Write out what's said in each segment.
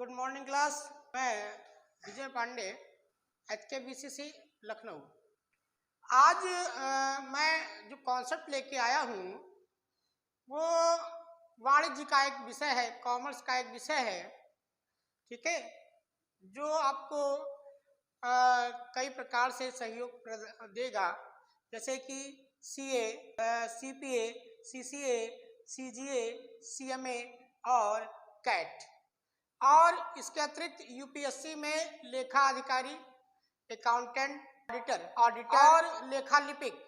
Good morning class. मैं विजय Pandey, HKBCC Lucknow. आज मैं जो कॉन्सेप्ट लेके आया हूँ वो वाणिज्य का एक विषय है, कॉमर्स का एक विषय है। ठीक है, जो आपको कई प्रकार से सहयोग देगा, जैसे कि CA, CPA, CCA, CGA, CMA और कैट। और इसके अतिरिक्त UPSC में लेखा अधिकारी, अकाउंटेंट, ऑडिटर और लेखा लिपिक,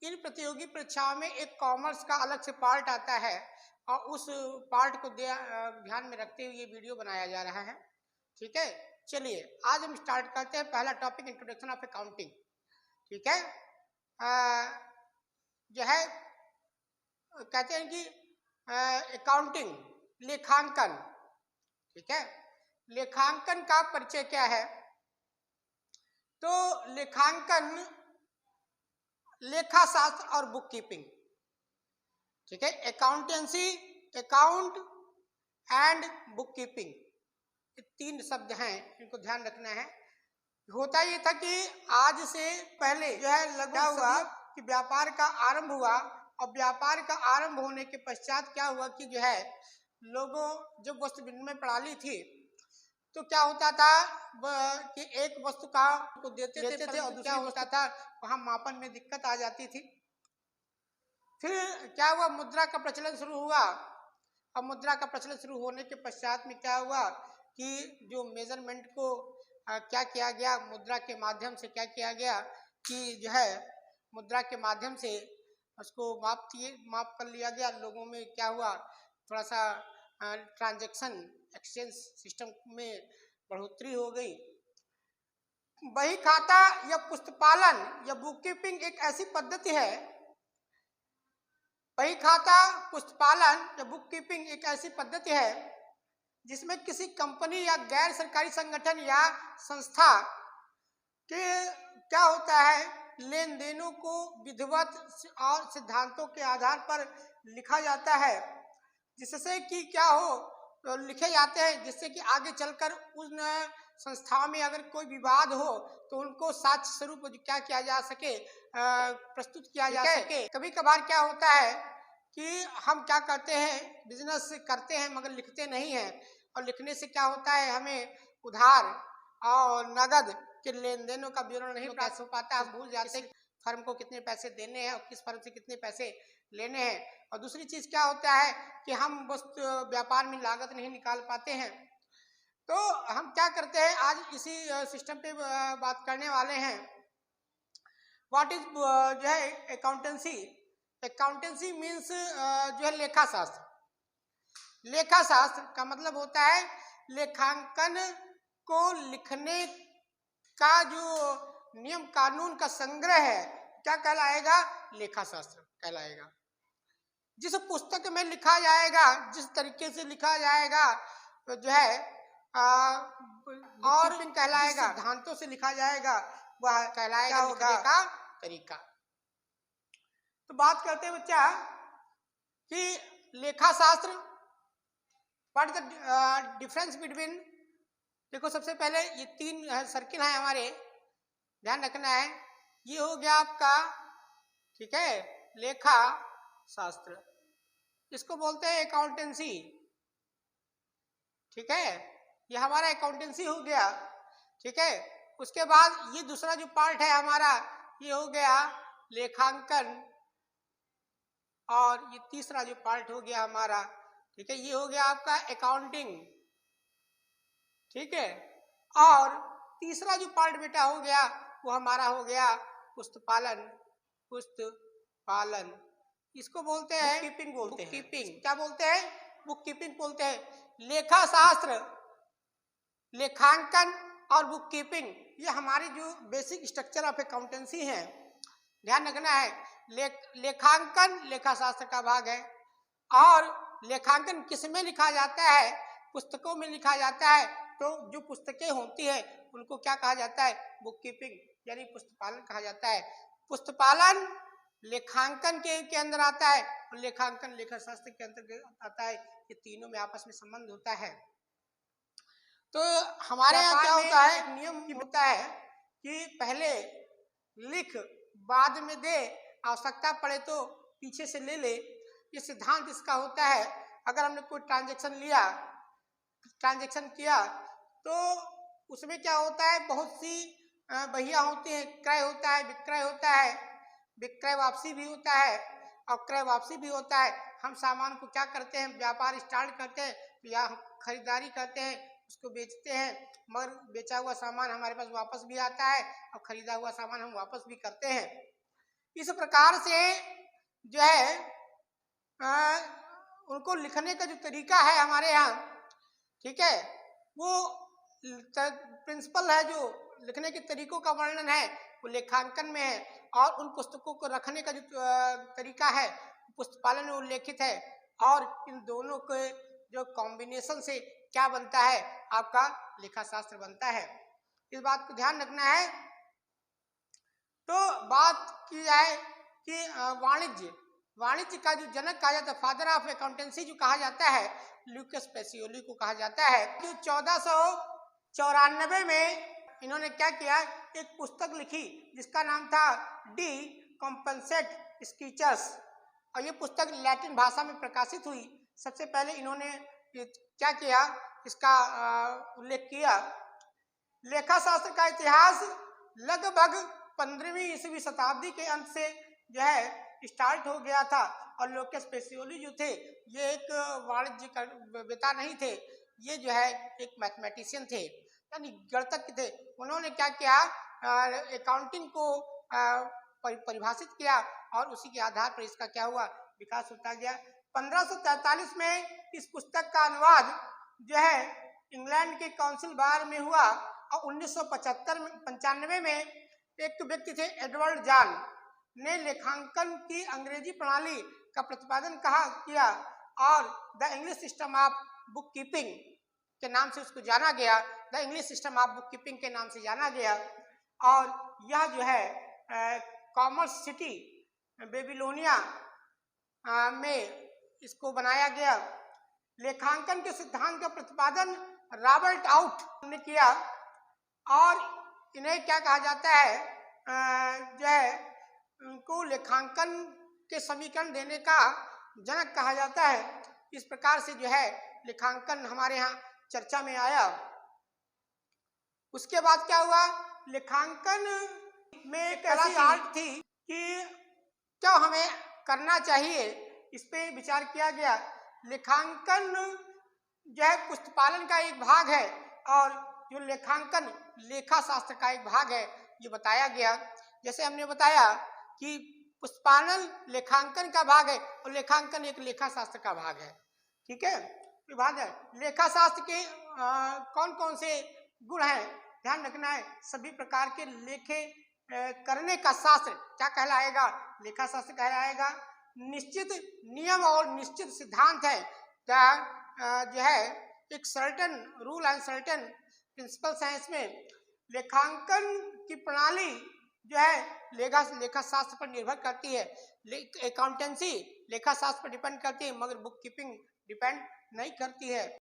इन प्रतियोगी परीक्षाओं में एक कॉमर्स का अलग से पार्ट आता है और उस पार्ट को ध्यान में रखते हुए ये वीडियो बनाया जा रहा है। ठीक है, चलिए आज हम स्टार्ट करते हैं। पहला टॉपिक इंट्रोडक्शन ऑफ अकाउंटिंग। ठीक है, जो है कहते हैं कि अकाउंटिंग, लेखांकन। ठीक है, लेखांकन का परिचय क्या है? तो लेखांकन लेखा शास्त्र और बुक कीपिंग। ठीक है, accountancy, account and book keeping, ये तीन शब्द हैं, इनको ध्यान रखना है। होता ये था कि आज से पहले जो है लगभग हुआ कि व्यापार का आरंभ हुआ, और व्यापार का आरंभ होने के पश्चात क्या हुआ कि जो है लोगों जब वस्तु विनिमय प्रणाली थी तो क्या होता था कि एक वस्तु का को देते थे और क्या होता था वहां मापन में दिक्कत आ जाती थी। फिर क्या हुआ, मुद्रा का प्रचलन शुरू हुआ। अब मुद्रा का प्रचलन शुरू होने के पश्चात में क्या हुआ कि जो मेजरमेंट को क्या किया गया, मुद्रा के माध्यम से क्या किया गया कि जो है मुद्रा के माध्यम से उसको माप कर लिया गया। लोगों में क्या हुआ, थोड़ा सा ट्रांजैक्शन एक्सचेंज सिस्टम में बढ़ोतरी हो गई। बही खाता या पुस्तपालन या बुक कीपिंग एक ऐसी पद्धति है, बही खाता, पुस्तपालन या बुक कीपिंग एक ऐसी पद्धति है जिसमें किसी कंपनी या गैर सरकारी संगठन या संस्था के क्या होता है, लेन देनों को विधिवत और सिद्धांतों के आधार पर लिखा जाता है, जिससे कि क्या हो, तो लिखे जाते हैं जिससे कि आगे चलकर उन संस्थाओं में अगर कोई विवाद हो तो उनको साक्ष्य स्वरूप क्या किया जा सके, प्रस्तुत किया जा सके। कभी कभार क्या होता है कि हम क्या करते हैं, बिजनेस करते हैं मगर लिखते नहीं हैं, और लिखने से क्या होता है, हमें उधार और नगद के लेन देनों का विवरण नहीं प्राप्त हो पाता। हम भूल जाते हैं फर्म को कितने पैसे देने हैं और किस फर्म से कितने पैसे लेने हैं। और दूसरी चीज क्या होता है कि हम वस्तु व्यापार में लागत नहीं निकाल पाते हैं। तो हम क्या करते हैं, आज इसी सिस्टम पे बात करने वाले हैं। व्हाट इज जो है अकाउंटेंसी। अकाउंटेंसी मीन्स जो है लेखा शास्त्र। लेखा शास्त्र का मतलब होता है लेखांकन को लिखने का जो नियम कानून का संग्रह है, क्या कहलाएगा, लेखा शास्त्र कहलाएगा। जिस पुस्तक में लिखा जाएगा, जिस तरीके से लिखा जाएगा तो जो है और कहलाएगा, सिद्धांतों से लिखा जाएगा वह कहलाएगा लिखने का तरीका। तो बात करते हैं बच्चा कि लेखा शास्त्र, what is the difference between. देखो सबसे पहले ये तीन सर्किल है हमारे, ध्यान रखना है। ये हो गया आपका, ठीक है, लेखा शास्त्र, इसको बोलते हैं अकाउंटेंसी। ठीक है, ये हमारा अकाउंटेंसी हो गया। ठीक है, उसके बाद ये दूसरा जो पार्ट है हमारा, ये हो गया लेखांकन, और ये तीसरा जो पार्ट हो गया हमारा, ठीक है, ये हो गया आपका अकाउंटिंग। ठीक है, और तीसरा जो पार्ट बेटा हो गया वो हमारा हो गया पुस्तपालन। पुस्तपालन इसको बोलते हैं कीपिंग, बोलते हैं कीपिंग। क्या बोलते हैं, बुक कीपिंग बोलते हैं। लेखा शास्त्र, लेखांकन और बुक कीपिंग, ये हमारी जो बेसिक स्ट्रक्चर ऑफ अकाउंटेंसी है, ध्यान रखना है। लेखांकन लेखा शास्त्र का भाग है, और लेखांकन किस में लिखा जाता है, पुस्तकों में लिखा जाता है। तो जो पुस्तकें होती है उनको क्या कहा जाता है, बुक कीपिंग यानी पुस्तपालन कहा जाता है। पुस्तपालन लेखांकन के अंदर आता है, और लेखांकन लेखा शास्त्र के अंतर्गत आता है। ये तीनों में आपस में संबंध होता है। तो हमारे यहाँ क्या व्यापार होता में है, एक नियम होता है कि पहले लिख बाद में दे, आवश्यकता पड़े तो पीछे से ले ले। ये सिद्धांत इसका होता है। अगर हमने कोई ट्रांजैक्शन किया तो उसमें क्या होता है, बहुत सी बहिया होती हैं। क्रय होता है, विक्रय होता है, विक्रय वापसी भी होता है और क्रय वापसी भी होता है। हम सामान को क्या करते हैं, व्यापार स्टार्ट करते हैं या खरीदारी करते हैं, उसको बेचते हैं, मगर बेचा हुआ सामान हमारे पास वापस भी आता है और खरीदा हुआ सामान हम वापस भी करते हैं। इस प्रकार से जो है उनको लिखने का जो तरीका है हमारे यहाँ, ठीक है, वो प्रिंसिपल है, जो लिखने के तरीकों का वर्णन है वो लेखांकन में है। और उन पुस्तकों को रखने का जो तरीका है पुस्तकालय में उल्लेखित है। और इन दोनों के जो कॉम्बिनेशन से क्या बनता है, आपका लेखा शास्त्र बनता है। इस बात को ध्यान रखना है। तो बात की जाए कि वाणिज्य का जो जनक कहा जाता है, फादर ऑफ अकाउंटेंसी जो कहा जाता है, लुकास पेसियोली को कहा जाता है। जो 1494 में इन्होंने क्या किया, एक पुस्तक लिखी जिसका नाम था डी कॉम्पनसेट स्कीचर्स, और ये पुस्तक लैटिन भाषा में प्रकाशित हुई। सबसे पहले इन्होंने क्या किया, इसका उल्लेख किया। लेखा शास्त्र का इतिहास लगभग 15वीं ईस्वी शताब्दी के अंत से जो है स्टार्ट हो गया था। और लुकास पेसियोली जो थे, ये एक वाणिज्यवेत्ता नहीं थे, ये जो है एक मैथमेटिशियन थे, यानी गणितज्ञ थे। उन्होंने क्या किया, अकाउंटिंग को परिभाषित किया और उसी के आधार पर इसका क्या हुआ, विकास होता गया। 1543 में इस पुस्तक का अनुवाद जो है इंग्लैंड के काउंसिल बार में हुआ। और 1995 में एक व्यक्ति थे, एडवर्ड जॉन, ने लेखांकन की अंग्रेजी प्रणाली का प्रतिपादन किया और the English system of book keeping के नाम से उसको जाना गया। The English system of book keeping के नाम से जाना गया। और यह जो है कॉमर्स सिटी बेबीलोनिया में इसको बनाया गया। लेखांकन के सिद्धांत का प्रतिपादन रॉबर्ट आउट ने किया और इन्हें क्या कहा जाता है, जो है उनको लेखांकन के समीकरण देने का जनक कहा जाता है। इस प्रकार से जो है लेखांकन हमारे यहाँ चर्चा में आया। उसके बाद क्या हुआ, लेखांकन में एक ऐसी आर्ट थी कि क्या हमें करना चाहिए, इस पे विचार किया गया। लेखांकन जो है पुस्तकालन का एक भाग है और जो लेखांकन लेखा शास्त्र का एक भाग है, ये बताया गया। जैसे हमने बताया कि पुस्तकालन लेखांकन का भाग है और लेखांकन एक लेखा शास्त्र का भाग है, ठीक है, विभाग है। लेखा शास्त्र के कौन कौन से गुण हैं, ध्यान रखना है। सभी प्रकार के लेखे करने का शास्त्र क्या कहलाएगा, लेखा शास्त्र कहलाएगा। निश्चित नियम और निश्चित सिद्धांत है, क्या जो है एक certain rule and certain principles हैं इसमें। लेखांकन की प्रणाली जो है लेखा शास्त्र पर निर्भर करती है। अकाउंटेंसी लेखा शास्त्र पर डिपेंड करती है, मगर बुक कीपिंग डिपेंड नहीं करती है।